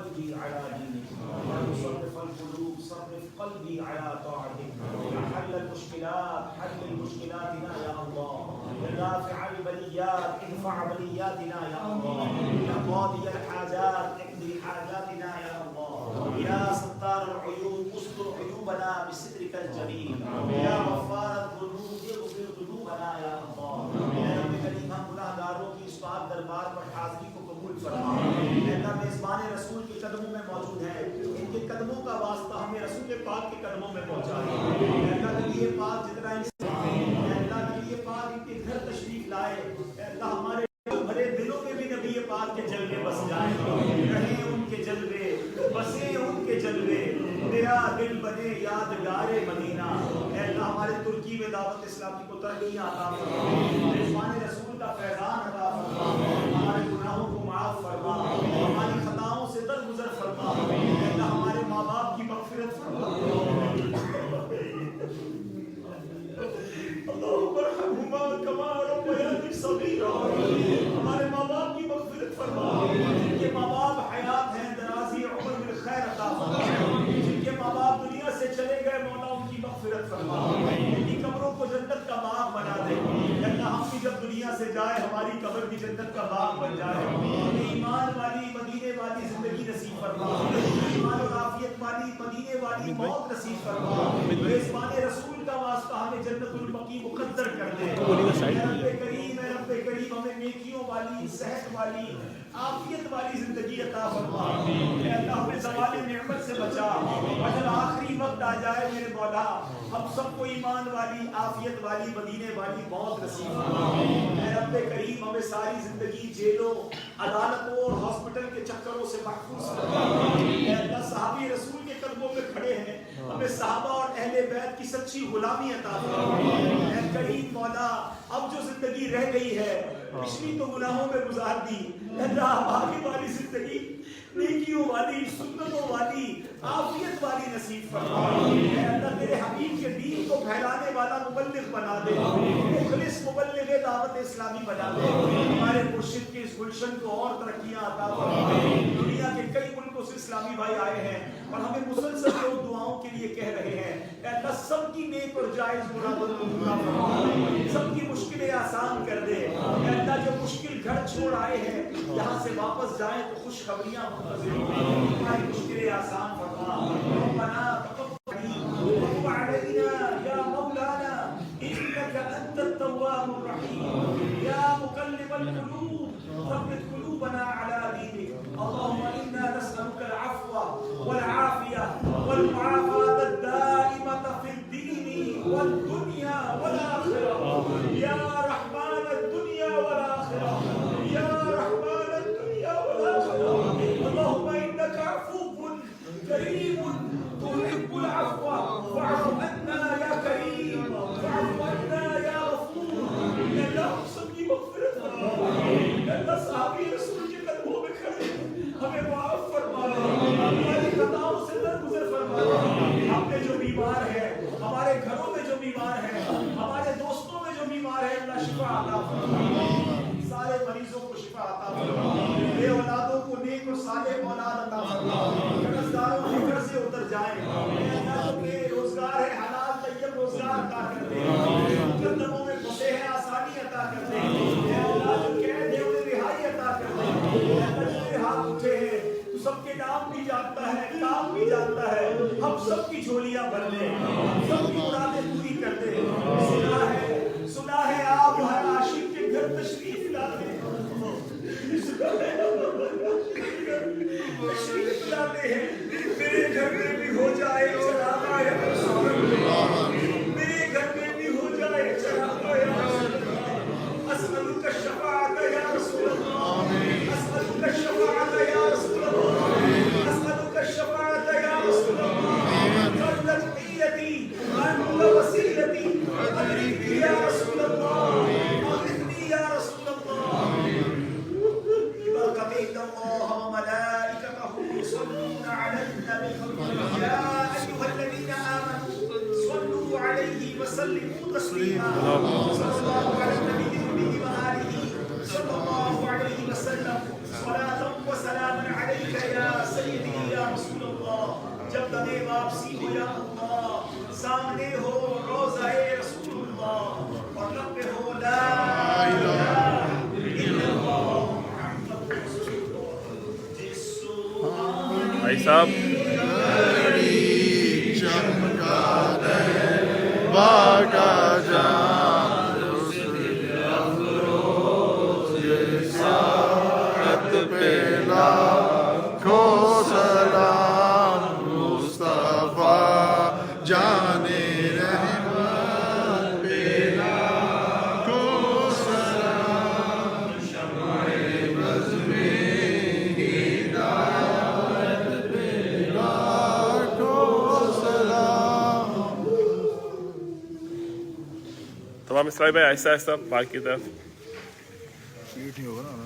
قلبي على دينك يا مصرف القلوب صرف قلبي على طاعتك يا حل المشكلات حل مشكلاتنا يا الله يا رافع البليات ادفع بلياتنا يا الله يا قاضي الحاجات اقضي حاجاتنا يا الله يا ستار العيوب استر عيوبنا بسترك الجميل يا غفار الذنوب اغفر ذنوبنا يا الله يا रब करीम हम गुनाहगारों की इस पाक दरबार पर हाजिरी को कबूल फरमा अल्लाह मेज़बान रसूल के कदमों में मौजूद है इनके कदमों का वास्ता हमें रसूल पाक के कदमों में पहुंचाए अल्लाह नबी पाक जितना अल्लाह नबी पाक इनके घर तशरीफ लाए अल्लाह हमारे भरे दिलों में भी नबी पाक के जलवे बस जाए रहे उनके जलवे बसे उनके जलवे तेरा दिल बने यादगारे मदीना अल्लाह हमारे तुर्की में दावत इस्लामी को तरक्की अता फरमा मेज़बान रसूल का फैज़ान अता फरमा हमारे गुनाहों को माफ फरमा हमारी खताओं से दरगुजर फरमा अल्लाह हमारे माँ बाप की मग़फ़िरत फरमा अल्लाहुम्मा कमा रब्बयानी सगीरा हमारे माँ बाप की मग़फ़िरत फरमा जिनके माँ बाप हयात हैं दराज़ी उम्र में खैर अता फरमा जिनके माँ बाप दुनिया से चले गए मौला उनकी मग़फ़िरत फरमा इनकी कब्रों को जन्नत का बाग बना दे अल्लाह हम भी जब दुनिया से जाए हमारी कब्र भी जन्नत का बाग बन जाए हमें ईमान वाली मदीने वाली जिंदगी नसीब फरमा ईमान और आफियत वाली मदीने वाली मौत नसीब फरमा मेज़बान रसूल का वास्ता हमें जन्नतुल बकी मुक़द्दर कर दे रब्बे करीम हमें नेकियों वाली सेहत वाली आफियत वाली जिंदगी अता फरमा अल्लाह हमें ज़वाल नेमत से बचा और जब आखिरी वक्त आ जाए मेरे मौला हम सबको ईमान वाली आफियत वाली मदीने वाली मौत नसीब फरमा रब्बे करीम हमें सारी जिंदगी जेलों अदालतों और हॉस्पिटल के चक्करों से महफूज फरमा अल्लाह सहाबी रसूल के कदमों में खड़े हैं हमें सहाबा और अहले बैत की सच्ची गुलामी अता फरमा करीम मौला अब जो जिंदगी रह गई है पिछली तो गुनाहों में गुजार दी अल्लाह आगे वाली जिंदगी नेकियों वाली सुन्नतों वाली आफियत वाली नसीब फरमा अल्लाह तेरे हबीब के दीन को फैलाने वाला मुबल्लिग बना दे मुखलिस मुबल्लिग दावत इस्लामी बना दे हमारे मुर्शिद के इस गुलशन को और तरक्कियां अता फरमा दुनिया के कई मुल्कों से इस्लामी भाई आए हैं और हमें मुसलसल लोग दुआओं के लिए कह रहे हैं अल्लाह सबकी नेक और जायज मुरादों को पूरा फरमा सबकी मुश्किलें आसान कर दे अल्लाह जो मुश्किल घर छोड़ आए हैं यहाँ से वापस जाएं तो खुशखबरियां मुंतज़िर हैं हमारी मुश्किलें आसान फरमा रब्बना तक़ब्बल अलैना या मौलाना इन्नका अंतत तव्वाबुर रहीम या मुक़ल्लिबल क़ुलूब थब्बित क़ुलूबना अला दीनिक अल्लाहुम्मा इन्ना नस्अलुका अल-अफ़्व वल आफ़िया वल मुआफ़ात ad-दाइमत फ़िद दीनी वद दुनिया वल आखिरह या रहमान ad-दुनिया वल आखिरह या रहमान ad-दुनिया वल आखिरह अल्लाहुम्मा इन्नका अफ़्वुन करीमुन तुहिब्बुल अफ़्व फ़अफ़ु अन्ना या करीम फ़अफ़ु अन्ना या गफ़ूर अल्लाह सबकी मग़फ़िरत फरमा अल्लाह सहाबी रसूल के कदमों में खड़े हमें माफ़ फरमा हमारी खताओं से दरगुज़र फरमा हमने जो बीमार है हमारे घरों में जो बीमार है हमारे दोस्तों में जो बीमार है अल्लाह शिफा अता फरमा सारे मरीजों को शिफा अता फरमा बे औलादों को नेक और सालेह औलाद अता फरमा कर्जदारों के कर्ज़ उतर जाए अल्लाह जो बेरोजगार है हलाल तैयब रोजगार अता कर दे मुकद्दमों में फंसे हैं आसानी अता कर दे अल्लाह जो कैद है उन्हें रिहाई अता कर दे अल्लाह जो हाथ उठे हैं तू सबके नाम भी जानता है काम भी जानता है हम सबकी झोलियां भर ले सबकी मुरादें पूरी कर दे सुना है आप हर आशिक के घर तशरीफ लाते तशरीफ लाते हैं मेरे घर में भी हो जाए चरागा या रसूल अल्लाह मेरे घर में भी हो जाए चरागा या रसूल अल्लाह अस्अलुका शफाअत या रसूल अल्लाह अस्अलुका शफाअत या रसूल अल्लाह अस्अलुका शफाअत या रसूल अल्लाह क़ल्लत क़ीयती अंत वसीलती अदरिकनी या रसूल अल्लाह अदरिकनी या रसूल अल्लाह इबा अल्लाह व मलाइकतहु युसल्लूना अलन नबी या अय्युहल्लज़ीना आमनू सल्लू अलैहि व सल्लिमू तस्लीमा सल्लल्लाहु अलैहि व आलिहि सल्लल्लाहु अलैहि व सल्लम सलातन व सलामन अलैका या सय्यद वापसी हो या अल्लाह, सामने हो रोज़ा-ए रसूलुल्लाह और लब पे हो ला इलाहा इल्लल्लाह मुहम्मद रसूलुल्लाह। भाई साहब चमका दे बागा जान सात पे लाखों सलाम मुस्तफा जाने रहमान पे लाखों सलाम शमाए बज़ में हिदायत पे लाखों सलाम। तमाम इसराइल भाई आहिस्ता आहिस्ता पार्क की तरफ। सीट नहीं होगा ना।